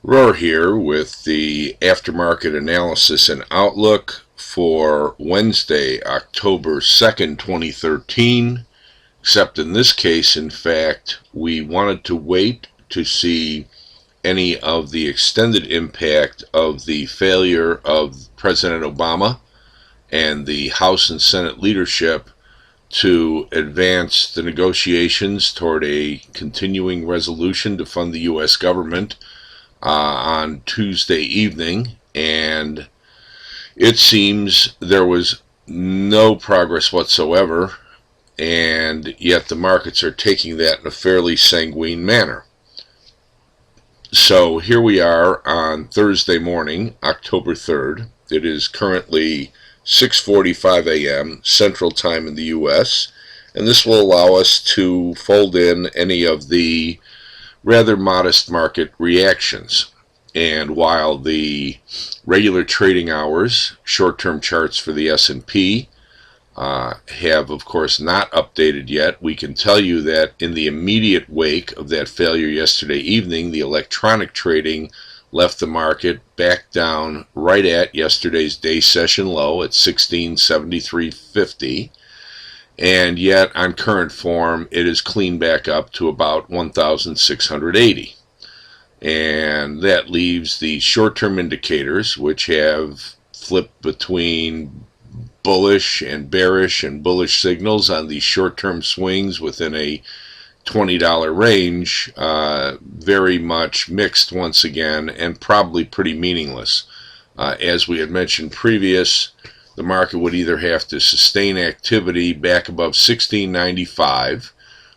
Roar here with the aftermarket analysis and outlook for Wednesday, October 2nd, 2013. Except in this case, in fact, we wanted to wait to see any of the extended impact of the failure of President Obama and the House and Senate leadership to advance the negotiations toward a continuing resolution to fund the U.S. government on Tuesday evening, and it seems there was no progress whatsoever, and yet the markets are taking that in a fairly sanguine manner. So here we are on Thursday morning, October 3rd. It is currently 6:45 a.m. Central Time in the U.S., and this will allow us to fold in any of the rather modest market reactions. And while the regular trading hours, short-term charts for the S&P, have of course not updated yet, we can tell you that in the immediate wake of that failure yesterday evening, the electronic trading left the market back down right at yesterday's day session low at 1673.50. And yet on current form it is cleaned back up to about 1680, and that leaves the short-term indicators, which have flipped between bullish and bearish and bullish signals on these short-term swings within a $20 range, very much mixed once again and probably pretty meaningless. As we had mentioned previous, the market would either have to sustain activity back above 1695,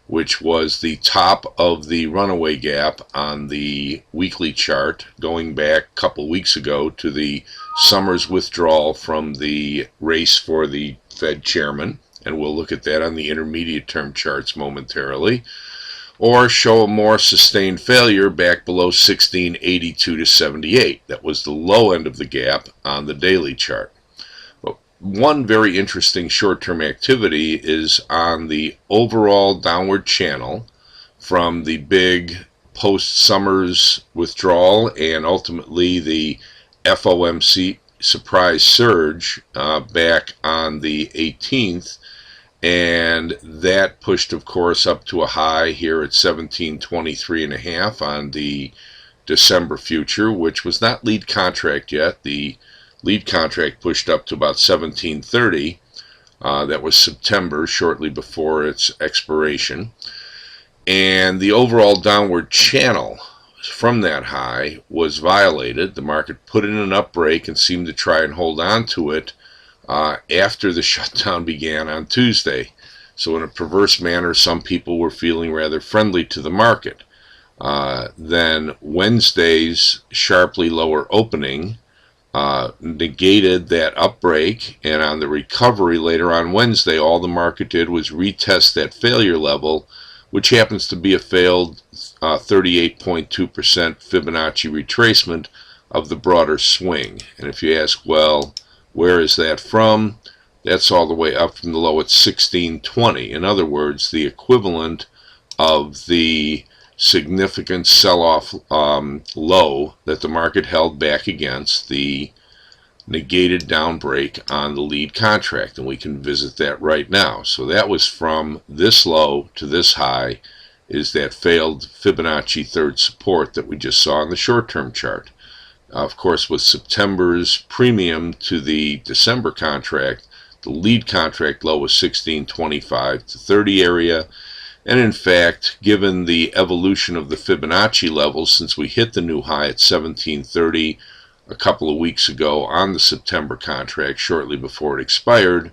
which was the top of the runaway gap on the weekly chart going back a couple weeks ago to the Summers withdrawal from the race for the Fed chairman, and we'll look at that on the intermediate term charts momentarily, or show a more sustained failure back below 1682 to 78. That was the low end of the gap on the daily chart. One very interesting short-term activity is on the overall downward channel from the big post-Summers withdrawal and ultimately the FOMC surprise surge back on the 18th, and that pushed of course up to a high here at 1723.5 on the December future, which was not lead contract yet. The lead contract pushed up to about 1730. That was September, shortly before its expiration. And the overall downward channel from that high was violated. The market put in an up break and seemed to try and hold on to it after the shutdown began on Tuesday. So in a perverse manner, some people were feeling rather friendly to the market. Then Wednesday's sharply lower opening negated that upbreak, and on the recovery later on Wednesday, all the market did was retest that failure level, which happens to be a failed 38.2% Fibonacci retracement of the broader swing. And if you ask, well, where is that from? That's all the way up from the low at 1620. In other words, the equivalent of the significant sell-off low that the market held back against the negated down break on the lead contract, and we can visit that right now. So that was from this low to this high is that failed Fibonacci third support that we just saw on the short-term chart. Of course, with September's premium to the December contract, the lead contract low was 1625 to 30 area. And in fact, given the evolution of the Fibonacci levels since we hit the new high at 1730 a couple of weeks ago on the September contract shortly before it expired,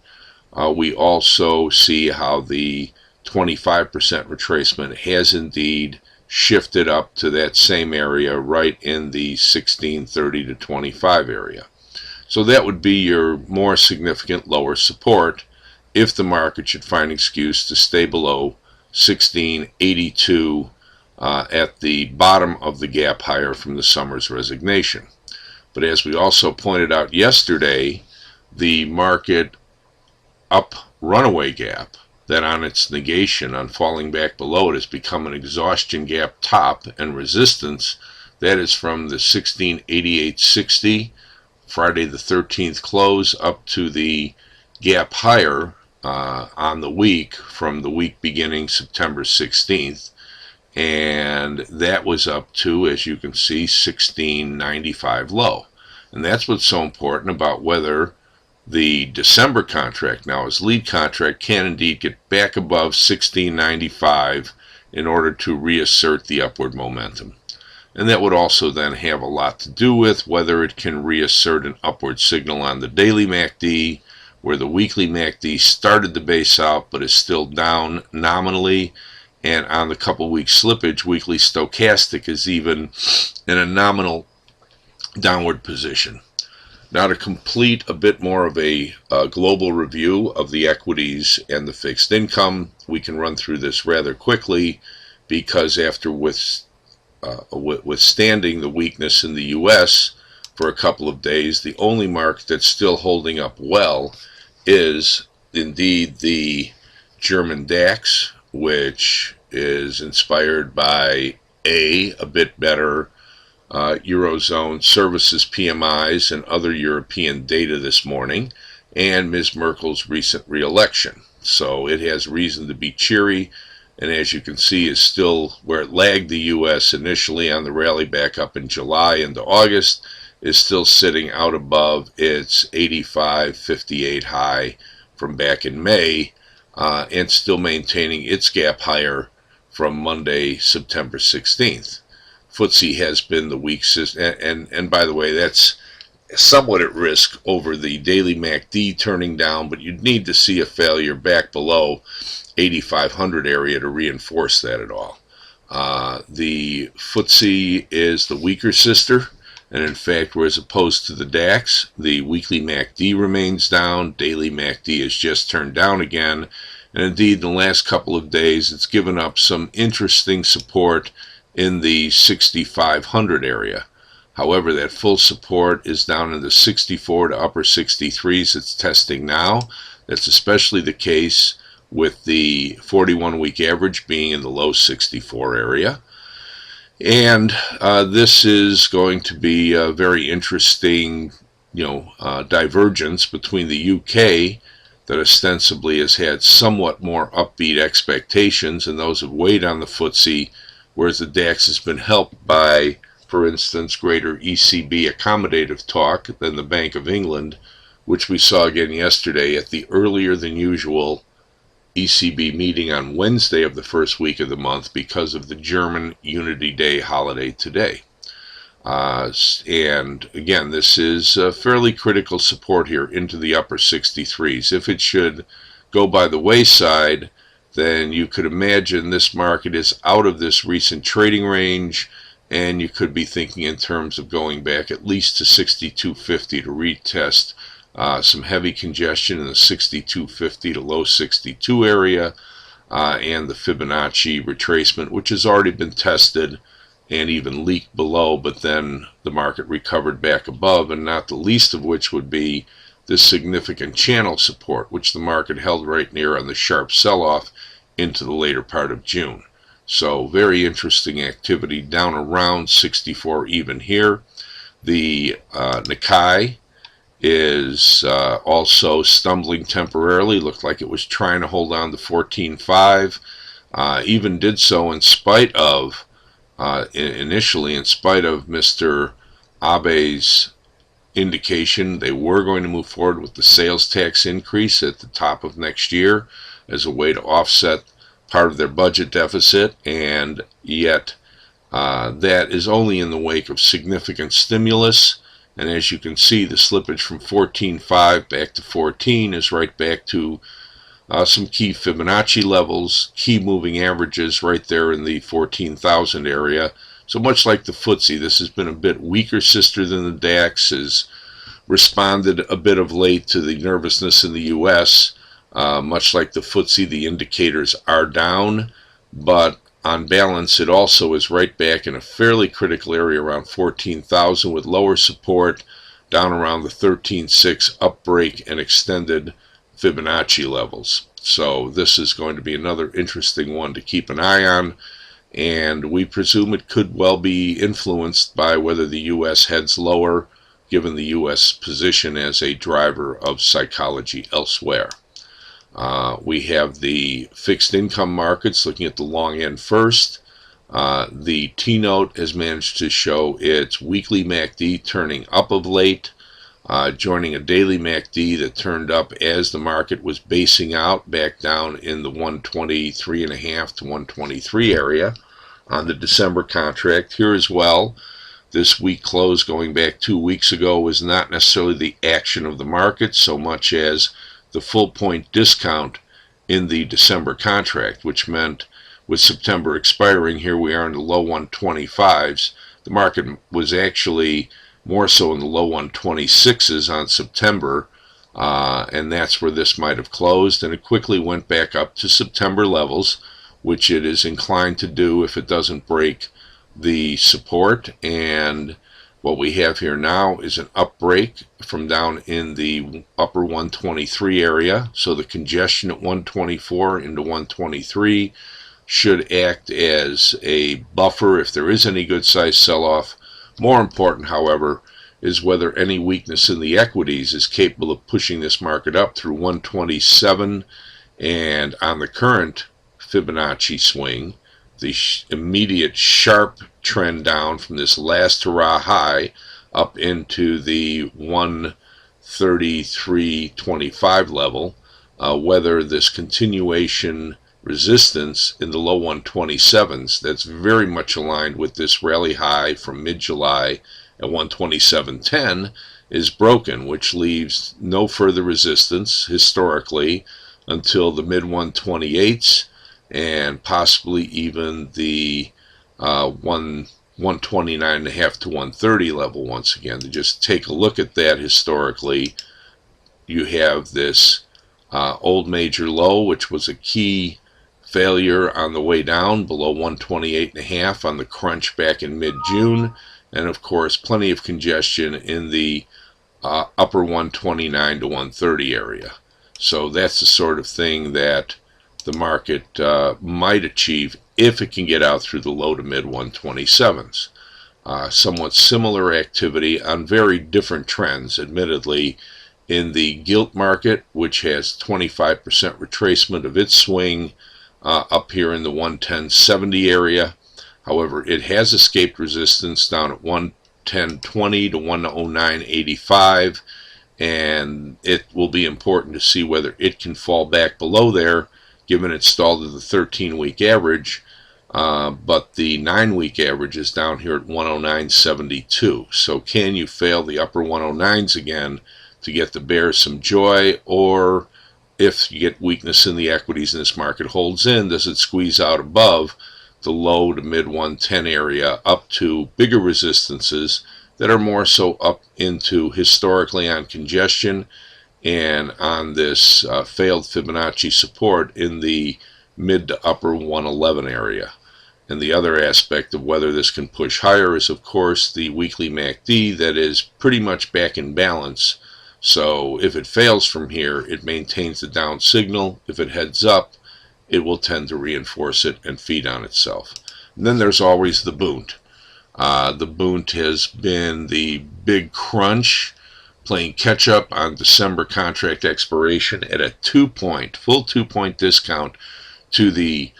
we also see how the 25% retracement has indeed shifted up to that same area right in the 1630 to 25 area. So that would be your more significant lower support if the market should find excuse to stay below 1682 at the bottom of the gap higher from the Summers resignation. But as we also pointed out yesterday, the market up runaway gap that on its negation, on falling back below it, has become an exhaustion gap top and resistance That is from the 1688.60 Friday the 13th close up to the gap higher on the week from the week beginning September 16th. And that was up to, as you can see, 1695 low. And that's what's so important about whether the December contract, now his lead contract, can indeed get back above 1695 in order to reassert the upward momentum. And that would also then have a lot to do with whether it can reassert an upward signal on the daily MACD, where the weekly MACD started the base out but is still down nominally. And on the couple week slippage, weekly stochastic is even in a nominal downward position. Now, to complete a bit more of a global review of the equities and the fixed income, we can run through this rather quickly because after withstanding the weakness in the U.S. for a couple of days, the only market that's still holding up well is indeed the German DAX, which is inspired by a bit better Eurozone services PMIs and other European data this morning, and Ms. Merkel's recent re-election. So it has reason to be cheery, and as you can see is still where it lagged the U.S. initially on the rally back up in July into August, is still sitting out above its 85.58 high from back in May, and still maintaining its gap higher from Monday, September 16th. FTSE has been the weakest, and by the way, that's somewhat at risk over the daily MACD turning down, but you'd need to see a failure back below 8,500 area to reinforce that at all. The FTSE is the weaker sister, and in fact, whereas opposed to the DAX, the weekly MACD remains down, daily MACD is just turned down again, and indeed in the last couple of days it's given up some interesting support in the 6,500 area. However, that full support is down in the 64 to upper 63s it's testing now. That's especially the case with the 41-week average being in the low 64 area. And this is going to be a very interesting, divergence between the UK, that ostensibly has had somewhat more upbeat expectations, and those have weighed on the FTSE, whereas the DAX has been helped by, for instance, greater ECB accommodative talk than the Bank of England, which we saw again yesterday at the earlier than usual ECB meeting on Wednesday of the first week of the month because of the German Unity Day holiday today. And again, this is fairly critical support here into the upper 63s. If it should go by the wayside, then you could imagine this market is out of this recent trading range, and you could be thinking in terms of going back at least to 62.50 to retest some heavy congestion in the 62.50 to low 62 area, and the Fibonacci retracement, which has already been tested and even leaked below, but then the market recovered back above, and not the least of which would be this significant channel support, which the market held right near on the sharp sell-off into the later part of June. So very interesting activity down around 64 even here. The Nikkei is also stumbling temporarily. Looked like it was trying to hold on to 14.5. Even did so in spite of, initially in spite of Mr. Abe's indication they were going to move forward with the sales tax increase at the top of next year as a way to offset part of their budget deficit, and yet that is only in the wake of significant stimulus. And as you can see, the slippage from 14.5 back to 14 is right back to some key Fibonacci levels, key moving averages right there in the 14,000 area. So much like the FTSE, this has been a bit weaker sister than the DAX, has responded a bit of late to the nervousness in the U.S. Much like the FTSE, the indicators are down, but on balance, it also is right back in a fairly critical area around 14,000 with lower support down around the 13.6 up break and extended Fibonacci levels. So this is going to be another interesting one to keep an eye on. and we presume it could well be influenced by whether the U.S. heads lower, given the U.S. position as a driver of psychology elsewhere. We have the fixed income markets looking at the long end first. The T-note has managed to show its weekly MACD turning up of late, joining a daily MACD that turned up as the market was basing out back down in the 123.5 to 123 area on the December contract. Here as well, this week close going back 2 weeks ago was not necessarily the action of the market so much as the full point discount in the December contract, which meant with September expiring, here we are in the low 125s. The market was actually more so in the low 126s on September, and that's where this might have closed, and it quickly went back up to September levels, which it is inclined to do if it doesn't break the support. And what we have here now is an up break from down in the upper 123 area, so the congestion at 124 into 123 should act as a buffer if there is any good size sell-off. More important, however, is whether any weakness in the equities is capable of pushing this market up through 127, and on the current Fibonacci swing, the immediate sharp trend down from this last hurrah high up into the 133.25 level, whether this continuation resistance in the low 127s that's very much aligned with this rally high from mid-July at 127.10 is broken, which leaves no further resistance historically until the mid 128s and possibly even the 129.5 to 130 level once again. To just take a look at that historically, you have this old major low, which was a key failure on the way down below 128.5 on the crunch back in mid-June, and of course plenty of congestion in the upper 129 to 130 area. So that's the sort of thing that the market might achieve if it can get out through the low to mid 127s. Somewhat similar activity on very different trends, admittedly, in the gilt market, which has 25% retracement of its swing up here in the 110.70 area. However, it has escaped resistance down at 110.20 to 109.85, and it will be important to see whether it can fall back below there, given it's stalled at the 13-week average. But the 9-week average is down here at 109.72. So can you fail the upper 109s again to get the bears some joy, or if you get weakness in the equities and this market holds in, does it squeeze out above the low to mid 110 area up to bigger resistances that are more so up into historically on congestion and on this failed Fibonacci support in the mid to upper 111 area. And the other aspect of whether this can push higher is, of course, the weekly MACD that is pretty much back in balance. So if it fails from here, it maintains the down signal. If it heads up, it will tend to reinforce it and feed on itself. And then there's always the Bund. The Bund has been the big crunch, playing catch up on December contract expiration at a full 2-point discount to the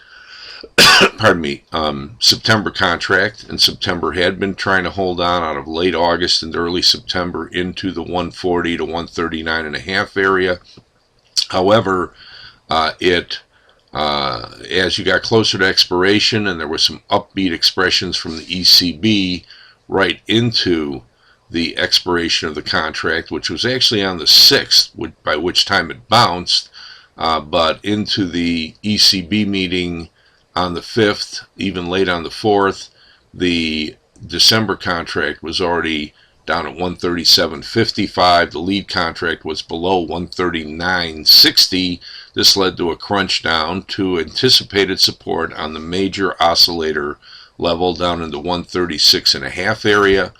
September contract, and September had been trying to hold on out of late August and early September into the 140 to 139.5 area. However, as you got closer to expiration, and there were some upbeat expressions from the ECB right into the expiration of the contract, which was actually on the 6th, by which time it bounced, but into the ECB meeting on the 5th, even late on the 4th, the December contract was already down at 137.55. The lead contract was below 139.60. This led to a crunch down to anticipated support on the major oscillator level down in the 136.5 area,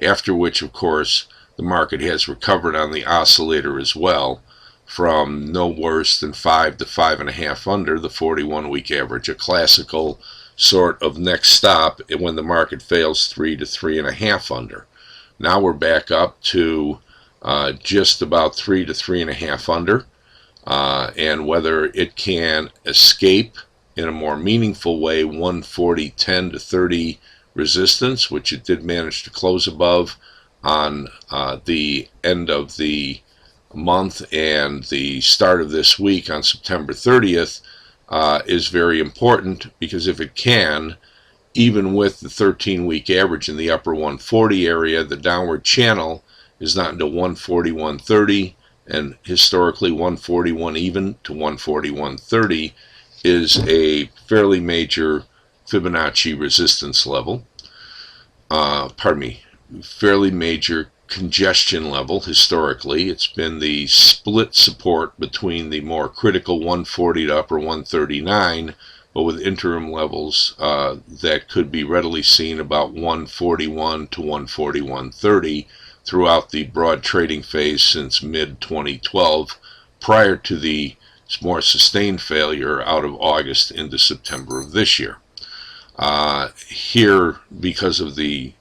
after which, of course, the market has recovered on the oscillator as well, from no worse than 5 to 5.5 under the 41-week average, a classical sort of next stop when the market fails 3 to 3.5 under. Now we're back up to just about 3 to 3.5 under, and whether it can escape in a more meaningful way 140.10 to 30 resistance, which it did manage to close above on the end of the month and the start of this week on September 30th, is very important, because if it can, even with the 13-week average in the upper 140 area, the downward channel is not until 141.30, and historically 141 even to 141.30 is a fairly major Fibonacci resistance level. Fairly major congestion level. Historically, it's been the split support between the more critical 140 to upper 139, but with interim levels that could be readily seen about 141 to 141.30 throughout the broad trading phase since mid-2012, prior to the more sustained failure out of August into September of this year. Here, because of the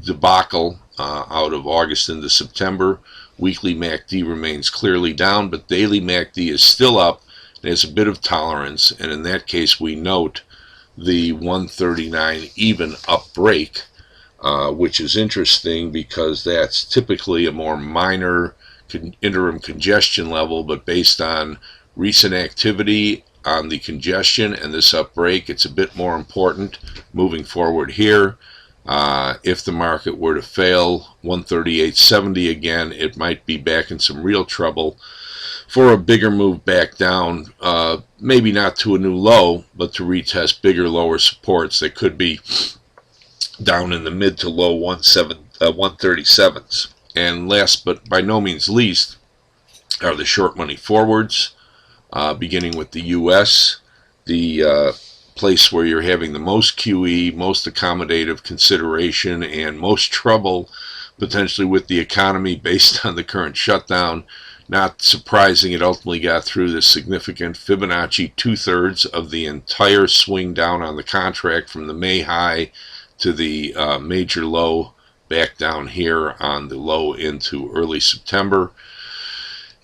debacle out of August into September, weekly MACD remains clearly down, but daily MACD is still up. It has a bit of tolerance, and in that case we note the 139 even up break, which is interesting because that's typically a more minor interim congestion level, but based on recent activity on the congestion and this up break, it's a bit more important moving forward here. If the market were to fail 138.70 again, it might be back in some real trouble for a bigger move back down, maybe not to a new low, but to retest bigger lower supports that could be down in the mid to low 137s. And last but by no means least are the short money forwards, beginning with the U.S., the place where you're having the most QE, most accommodative consideration, and most trouble potentially with the economy based on the current shutdown. Not surprising, it ultimately got through the significant Fibonacci 2/3 of the entire swing down on the contract from the May high to the major low back down here on the low into early September.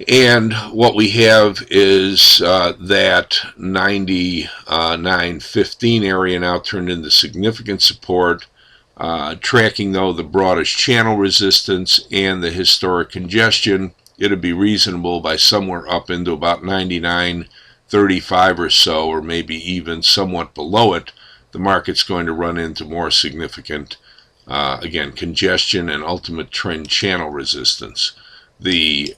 And what we have is that 99.15 area now turned into significant support, tracking though the broadest channel resistance and the historic congestion. It'd be reasonable by somewhere up into about 99.35 or so, or maybe even somewhat below it, the market's going to run into more significant, again, congestion and ultimate trend channel resistance. The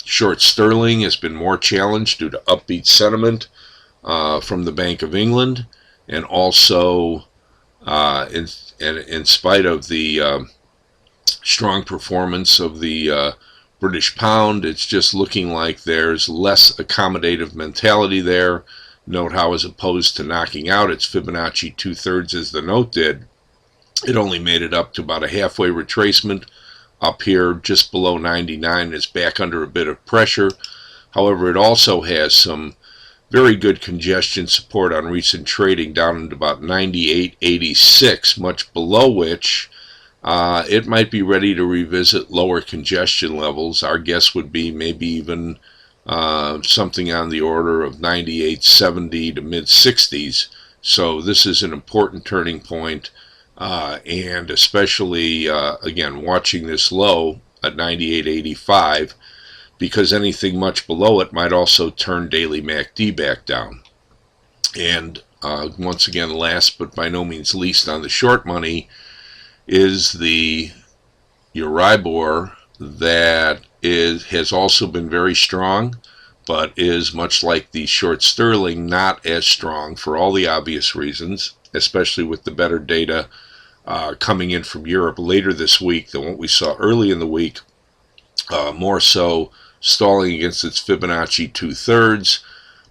short sterling has been more challenged due to upbeat sentiment from the Bank of England, and also in spite of the strong performance of the British pound, it's just looking like there's less accommodative mentality there. Note how, as opposed to knocking out its Fibonacci 2/3 as the note did, it only made it up to about a halfway retracement up here just below 99. It's back under a bit of pressure. However, it also has some very good congestion support on recent trading down at about 98.86, much below which it might be ready to revisit lower congestion levels. Our guess would be maybe even something on the order of 98.70 to mid-60s. So this is an important turning point. And especially, again, watching this low at 98.85, because anything much below it might also turn daily MACD back down. And once again, last but by no means least on the short money is the Euribor, that has also been very strong, but is, much like the short sterling, not as strong for all the obvious reasons, especially with the better data coming in from Europe later this week than what we saw early in the week. More so stalling against its Fibonacci 2/3,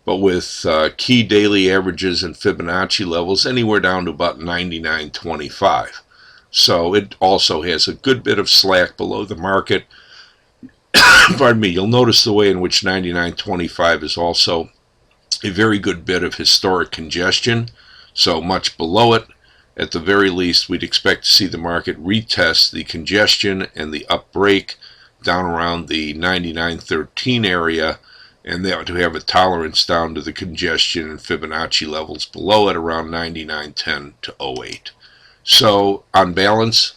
but with key daily averages and Fibonacci levels anywhere down to about 99.25. So it also has a good bit of slack below the market. Pardon me. You'll notice the way in which 99.25 is also a very good bit of historic congestion, so much below it. At the very least, we'd expect to see the market retest the congestion and the up break down around the 99.13 area, and that to have a tolerance down to the congestion and Fibonacci levels below it around 99.10 to 08. So on balance,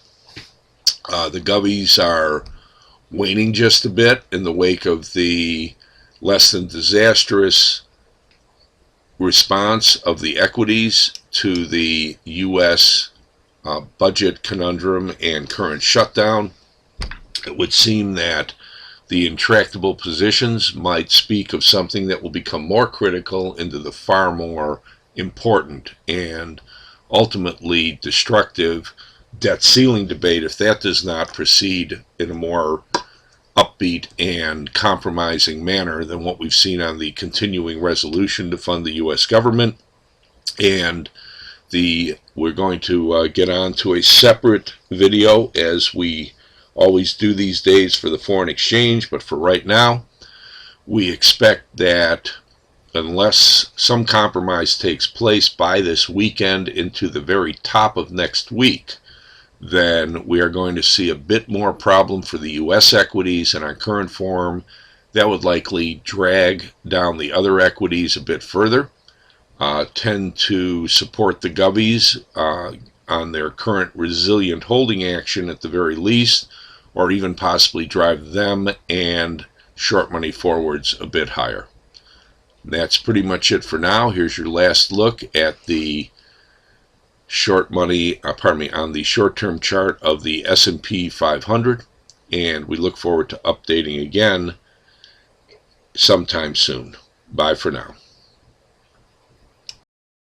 the govies are waning just a bit in the wake of the less than disastrous response of the equities to the U.S. Budget conundrum and current shutdown. It would seem that the intractable positions might speak of something that will become more critical into the far more important and ultimately destructive debt ceiling debate if that does not proceed in a more upbeat and compromising manner than what we've seen on the continuing resolution to fund the U.S. government. And we're going to get on to a separate video, as we always do these days, for the foreign exchange. But for right now, we expect that unless some compromise takes place by this weekend into the very top of next week, then we are going to see a bit more problem for the U.S. equities in our current form. That would likely drag down the other equities a bit further, tend to support the govies on their current resilient holding action at the very least, or even possibly drive them and short money forwards a bit higher. That's pretty much it for now. Here's your last look at the short money, on the short-term chart of the S&P 500, and we look forward to updating again sometime soon. Bye for now.